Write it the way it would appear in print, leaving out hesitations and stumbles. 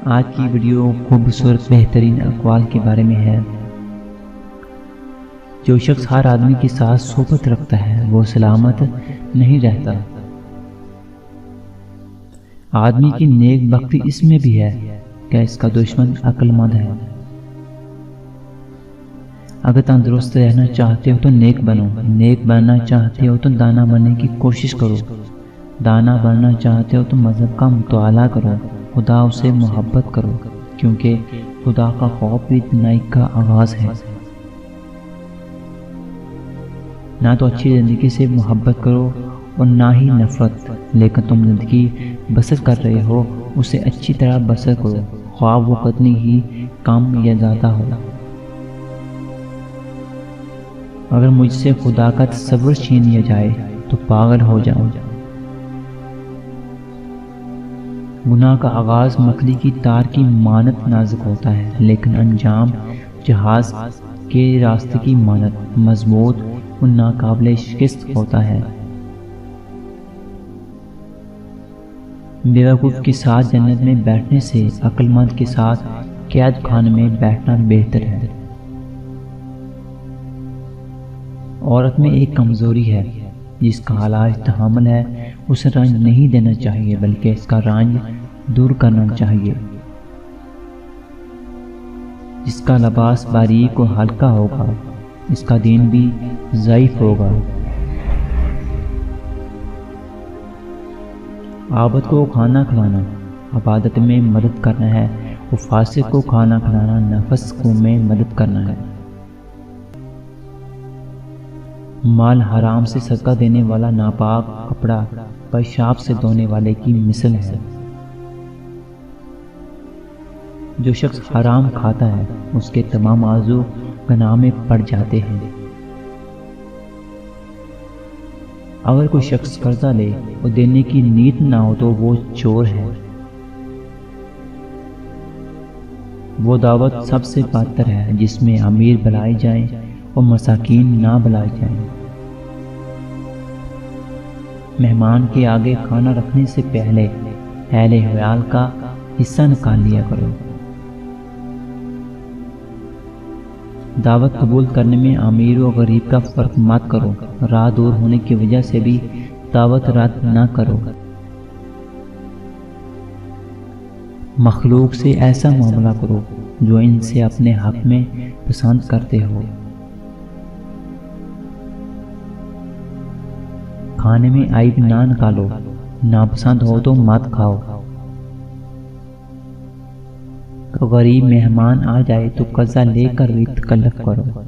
آج کی ویڈیو خوبصورت بہترین اقوال کے بارے میں ہے۔ جو شخص ہر آدمی کے ساتھ صحبت رکھتا ہے وہ سلامت نہیں رہتا۔ آدمی کی نیک بختی اس میں بھی ہے کہ اس کا دشمن عقل مند ہے۔ اگر تندرست رہنا چاہتے ہو تو نیک بنو، نیک بننا چاہتے ہو تو دانا بننے کی کوشش کرو، دانا بننا چاہتے ہو تو مذہب کا مطالعہ کرو، خدا سے محبت کرو، کیونکہ خدا کا خوف بھی نیکی کا آغاز ہے۔ نہ تو اچھی زندگی سے محبت کرو اور نہ ہی نفرت، لیکن تم زندگی بسر کر رہے ہو اسے اچھی طرح بسر کرو، خواہ وہ کتنی ہی کم یا زیادہ ہو۔ اگر مجھ سے خدا کا تصور چھین لیا جائے تو پاگل ہو جاؤں۔ گناہ کا آغاز مکڑی کی تار کی مانند نازک ہوتا ہے، لیکن انجام جہاز کے راستے کی مانند مضبوط اور ناقابل شکست ہوتا ہے۔ بیوقوف کے ساتھ جنت میں بیٹھنے سے عقل مند کے ساتھ قید خانے میں بیٹھنا بہتر ہے۔ عورت میں ایک کمزوری ہے جس کا علاج تحمل ہے، اسے رنج نہیں دینا چاہیے بلکہ اس کا رنج دور کرنا چاہیے۔ جس کا لباس باریک و ہلکا ہوگا اس کا دین بھی ضعیف ہوگا۔ عابد کو کھانا کھلانا عبادت میں مدد کرنا ہے اور فاسق کو کھانا کھلانا نفس کو میں مدد کرنا ہے۔ مال حرام سے صدقہ دینے والا ناپاک کپڑا پیشاب سے دھونے والے کی مثل ہے۔ جو شخص حرام کھاتا ہے اس کے تمام آرزو گناہ میں پڑ جاتے ہیں۔ اگر کوئی شخص قرضہ لے اور دینے کی نیت نہ ہو تو وہ چور ہے۔ وہ دعوت سب سے بدتر ہے جس میں امیر بلائے جائیں اور مساکین نہ بلائے جائیں۔ مہمان کے آگے کھانا رکھنے سے پہلے اہل عیال کا حصہ نکال لیا کرو۔ دعوت قبول کرنے میں امیر و غریب کا فرق مت کرو، راہ دور ہونے کی وجہ سے بھی دعوت رد نہ کرو۔ مخلوق سے ایسا معاملہ کرو جو ان سے اپنے حق میں پسند کرتے ہو۔ کھانے میں عیب نہ نکالو، ناپسند ہو تو مت کھاؤ۔ غریب مہمان آ جائے تو قرضہ لے کر بھی تکلف کرو۔